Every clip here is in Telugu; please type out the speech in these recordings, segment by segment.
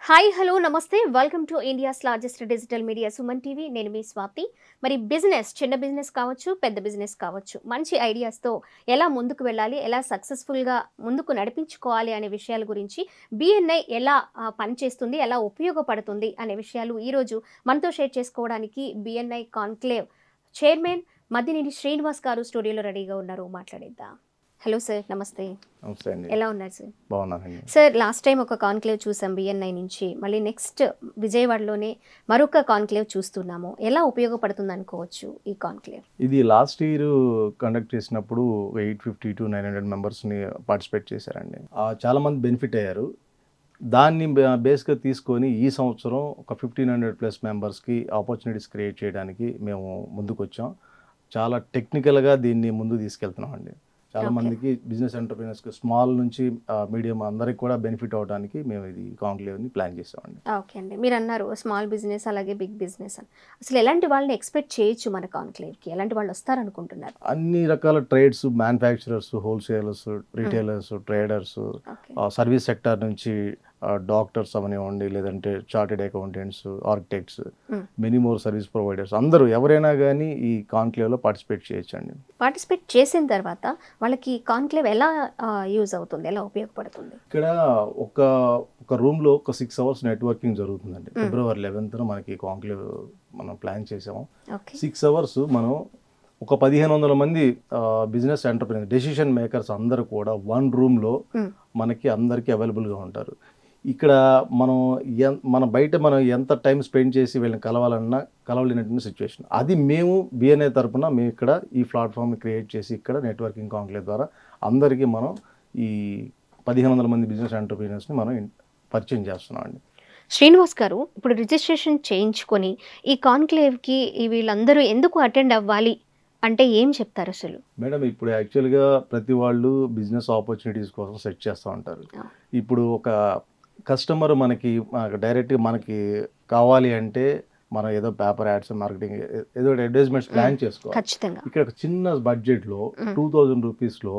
హాయ్ హలో నమస్తే welcome to India's largest digital media Suman TV. నేను మీ స్వాతి. మరి చిన్న బిజినెస్ కావచ్చు, పెద్ద బిజినెస్ కావచ్చు, మంచి ఐడియాస్తో ఎలా ముందుకు వెళ్ళాలి, ఎలా సక్సెస్ఫుల్గా ముందుకు నడిపించుకోవాలి అనే విషయాల గురించి, బిఎన్ఐ ఎలా పనిచేస్తుంది, ఎలా ఉపయోగపడుతుంది అనే విషయాలు ఈరోజు మనతో షేర్ చేసుకోవడానికి BNI conclave chairman Maddineni Srinivas గారు స్టూడియోలో రెడీగా ఉన్నారు. మాట్లాడిద్దాం. హలో సార్, నమస్తే. నమస్తే అండి. ఎలా ఉన్నారు సార్? బాగున్నానండి సార్. లాస్ట్ టైం ఒక కాన్క్లేవ్ చూసాం బిఎన్ఐ నుంచి, మళ్ళీ నెక్స్ట్ విజయవాడలోనే మరొక కాన్క్లేవ్ చూస్తున్నాము. ఎలా ఉపయోగపడుతుంది అనుకోవచ్చు ఈ కాన్క్లేవ్? ఇది లాస్ట్ ఇయర్ కండక్ట్ చేసినప్పుడు 850 to 900 మెంబర్స్ని పార్టిసిపేట్ చేశారండి. చాలా మంది బెనిఫిట్ అయ్యారు. దాన్ని బేస్గా తీసుకొని ఈ సంవత్సరం ఒక 1500+ మెంబర్స్కి ఆపర్చునిటీస్ క్రియేట్ చేయడానికి మేము ముందుకు వచ్చాం. చాలా టెక్నికల్గా దీన్ని ముందు తీసుకెళ్తున్నాం అండి. చాలా మందికి బిజినెస్ ఎంటర్ప్రీనర్స్కి స్మాల్ నుంచి మీడియం అందరికి కూడా బెనిఫిట్ అవడానికి మేము ఇది కాన్క్లేవ్ని ప్లాన్ చేసామండి. ఓకే అండి, మీరు అన్నారు స్మాల్ బిజినెస్ అలాగే బిగ్ బిజినెస్ అని. అసలు ఎలాంటి వాళ్ళని ఎక్స్పెక్ట్ చేయొచ్చు మన కాన్క్లేవ్కి? ఎలాంటి వాళ్ళు వస్తారనుకుంటున్నారు? అన్ని రకాల trades, manufacturers, wholesalers, retailers, traders, service sector నుంచి డాక్టర్స్ అవనివ్వండి, లేదంటే chartered accountants, architects, many more service providers, అందరూ ఎవరైనా కానీ ఈ కాన్క్లేవ్లో పార్టిసిపేట్ చేయొచ్చండి. పార్టిసిపేట్ చేసిన తర్వాత వాళ్ళకి కాన్క్లేవ్ ఎలా యూజ్ అవుతుంది, ఎలా ఉపయోగపడుతుంది? ఇక్కడ ఒక రూమ్లో ఒక 6 hours నెట్వర్కింగ్ జరుగుతుందండి. February 11th మనకి కాన్క్లేవ్ మనం ప్లాన్ చేసాము. 6 hours మనం ఒక 1500 మంది బిజినెస్ ఎంటర్ప్రీనర్, డెసిషన్ మేకర్స్ అందరూ కూడా వన్ రూమ్లో మనకి అందరికీ అవైలబుల్గా ఉంటారు. ఇక్కడ మన బయట మనం ఎంత టైం స్పెండ్ చేసి వీళ్ళని కలవాలన్నా కలవలేనటువంటి సిచ్యువేషన్. అది మేము బిఎన్ఐ తరఫున మేము ఇక్కడ ఈ ప్లాట్ఫామ్ని క్రియేట్ చేసి ఇక్కడ నెట్వర్కింగ్ కాన్క్లేవ్ ద్వారా అందరికీ మనం ఈ 1500 మంది బిజినెస్ ఎంటర్ప్రీనర్స్ని మనం పరిచయం చేస్తున్నాం అండి. శ్రీనివాస్ గారు, ఇప్పుడు రిజిస్ట్రేషన్ చేయించుకొని ఈ కాన్క్లేవ్కి వీళ్ళందరూ ఎందుకు అటెండ్ అవ్వాలి అంటే ఏం చెప్తారు అసలు? మేడం, ఇప్పుడు యాక్చువల్గా ప్రతి వాళ్ళు బిజినెస్ ఆపర్చునిటీస్ కోసం సెర్చ్ చేస్తూ ఉంటారు. ఇప్పుడు ఒక కస్టమర్ మనకి డైరెక్ట్గా మనకి కావాలి అంటే మనం ఏదో పేపర్ యాడ్స్, మార్కెటింగ్, ఏదో అడ్వర్టైజ్మెంట్స్ ప్లాన్ చేసుకోవాలి. ఖచ్చితంగా. ఇక్కడ ఒక చిన్న బడ్జెట్లో 2000 రూపీస్లో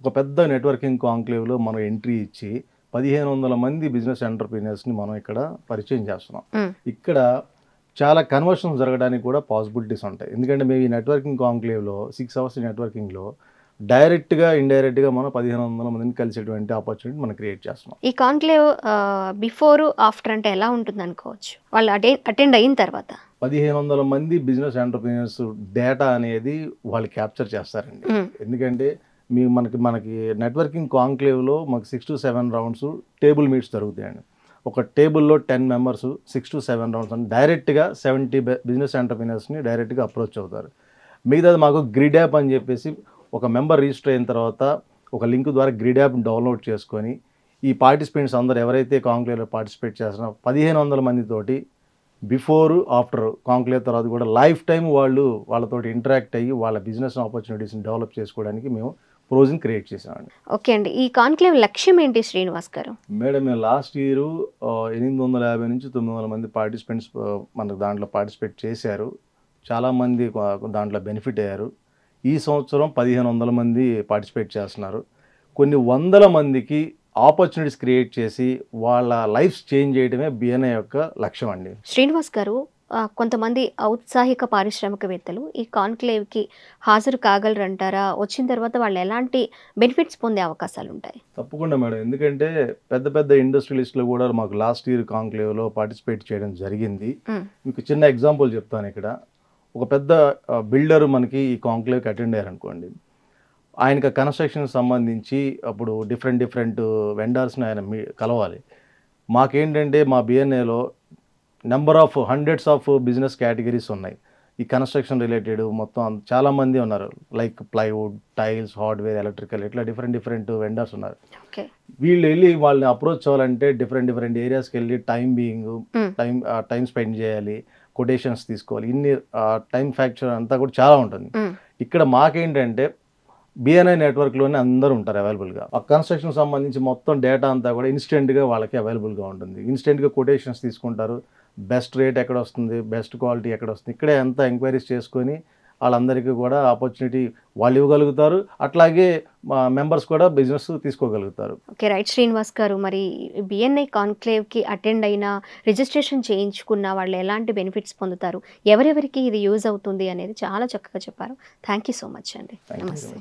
ఒక పెద్ద నెట్వర్కింగ్ కాన్క్లేవ్లో మనం ఎంట్రీ ఇచ్చి 1500 మంది బిజినెస్ ఎంటర్ప్రీనర్స్ని మనం ఇక్కడ పరిచయం చేస్తున్నాం. ఇక్కడ చాలా కన్వర్షన్స్ జరగడానికి కూడా పాసిబిలిటీస్ ఉంటాయి. ఎందుకంటే మేము ఈ నెట్వర్కింగ్ కాన్క్లేవ్లో 6 hours నెట్వర్కింగ్లో డైరెక్ట్గా ఇండైరెక్ట్గా మనం 1500 మందిని కలిసేటువంటి ఆపర్చునిటీ మనం క్రియేట్ చేస్తున్నాం. ఈ కాన్క్లేవ్ బిఫోర్ ఆఫ్టర్ అంటే ఎలా ఉంటుంది అనుకోవచ్చు వాళ్ళు అటెండ్ అయిన తర్వాత? 1500 మంది బిజినెస్ ఎంటర్ప్రీనర్స్ డేటా అనేది వాళ్ళు క్యాప్చర్ చేస్తారండి. ఎందుకంటే మనకి నెట్వర్కింగ్ కాన్క్లేవ్లో మాకు 6 to 7 rounds టేబుల్ మీట్స్ జరుగుతాయండి. ఒక టేబుల్లో 10 members 6 to 7 rounds అని డైరెక్ట్గా 70 బిజినెస్ ఎంటర్ప్రీనర్స్ని డైరెక్ట్గా అప్రోచ్ అవుతారు. మిగతాది మాకు గ్రిడ్ యాప్ అని చెప్పేసి ఒక మెంబర్ రిజిస్టర్ అయిన తర్వాత ఒక లింక్ ద్వారా గ్రిడ్ యాప్ని డౌన్లోడ్ చేసుకొని ఈ పార్టిసిపెంట్స్ అందరూ ఎవరైతే కాన్క్లేవ్లో పార్టిసిపేట్ చేస్తున్నారో 1500 మందితోటి బిఫోర్ ఆఫ్టర్ కాన్క్లేవ్ తర్వాత కూడా లైఫ్ టైం వాళ్ళతోటి ఇంటరాక్ట్ అయ్యి వాళ్ళ బిజినెస్ ఆపర్చునిటీస్ని డెవలప్ చేసుకోవడానికి మేము ప్రోజ్ని క్రియేట్ చేసామండి. ఓకే అండి, ఈ కాన్క్లేవ్ లక్ష్యం ఏంటి శ్రీనివాస్ గారు? మేడం, మేము లాస్ట్ ఇయర్ 850 నుంచి 900 మంది పార్టిసిపెంట్స్ మనకు దాంట్లో పార్టిసిపేట్ చేశారు. చాలామంది దాంట్లో బెనిఫిట్ అయ్యారు. ఈ సంవత్సరం 1500 మంది పార్టిసిపేట్ చేస్తున్నారు. కొన్ని వందల మందికి ఆపర్చునిటీస్ క్రియేట్ చేసి వాళ్ళ లైఫ్స్ చేంజ్ చేయడమే బిఎన్ఐ యొక్క లక్ష్యం అండి. శ్రీనివాస్ గారు, కొంతమంది ఔత్సాహిక పారిశ్రామికవేత్తలు ఈ కాన్క్లేవ్కి హాజరు కాగలరంటారా? వచ్చిన తర్వాత వాళ్ళు ఎలాంటి బెనిఫిట్స్ పొందే అవకాశాలు ఉంటాయి? తప్పకుండా మేడం, ఎందుకంటే పెద్ద పెద్ద ఇండస్ట్రియలిస్టులు కూడా మాకు లాస్ట్ ఇయర్ కాన్క్లేవ్లో పార్టిసిపేట్ చేయడం జరిగింది. మీకు చిన్న ఎగ్జాంపుల్ చెప్తాను. ఇక్కడ ఒక పెద్ద బిల్డర్ మనకి ఈ కాన్క్లేవ్కి అటెండ్ అయ్యారనుకోండి. ఆయనకి కన్స్ట్రక్షన్ సంబంధించి అప్పుడు డిఫరెంట్ వెండర్స్ని ఆయన కలవాలి. మాకేంటంటే మా బిఎన్ఏలో number of hundreds of business categories ఉన్నాయి. ఈ కన్స్ట్రక్షన్ రిలేటెడ్ మొత్తం చాలామంది ఉన్నారు. Like plywood, tiles, hardware, electrical, ఇట్లా డిఫరెంట్ వెండర్స్ ఉన్నారు. వీళ్ళు వెళ్ళి వాళ్ళని అప్రోచ్ అవ్వాలంటే డిఫరెంట్ ఏరియాస్కి వెళ్ళి టైం స్పెండ్ చేయాలి, కొటేషన్స్ తీసుకోవాలి. ఇన్ని టైం ఫ్యాక్చర్ అంతా కూడా చాలా ఉంటుంది. ఇక్కడ మాకేంటంటే బిఎన్ఐ నెట్వర్క్లోనే అందరూ ఉంటారు అవైలబుల్గా. ఆ కన్స్ట్రక్షన్ సంబంధించి మొత్తం డేటా అంతా కూడా ఇన్స్టెంట్గా వాళ్ళకి అవైలబుల్గా ఉంటుంది. ఇన్స్టెంట్గా కొటేషన్స్ తీసుకుంటారు. బెస్ట్ రేట్ ఎక్కడ వస్తుంది, బెస్ట్ క్వాలిటీ ఎక్కడ వస్తుంది, ఇక్కడే అంతా ఎంక్వైరీస్ చేసుకొని వాళ్ళందరికీ కూడా ఆపర్చునిటీ వాళ్ళు ఇవ్వగలుగుతారు, అట్లాగే మెంబర్స్ కూడా బిజినెస్ తీసుకోగలుగుతారు. ఓకే, రైట్ శ్రీనివాస్ గారు. మరి బిఎన్ఐ కాన్క్లేవ్కి అటెండ్ అయిన, రిజిస్ట్రేషన్ చేయించుకున్న వాళ్ళు ఎలాంటి బెనిఫిట్స్ పొందుతారు, ఎవరెవరికి ఇది యూజ్ అవుతుంది అనేది చాలా చక్కగా చెప్పారు. థ్యాంక్ యూ సో మచ్ అండి. Thank you. నమస్తే.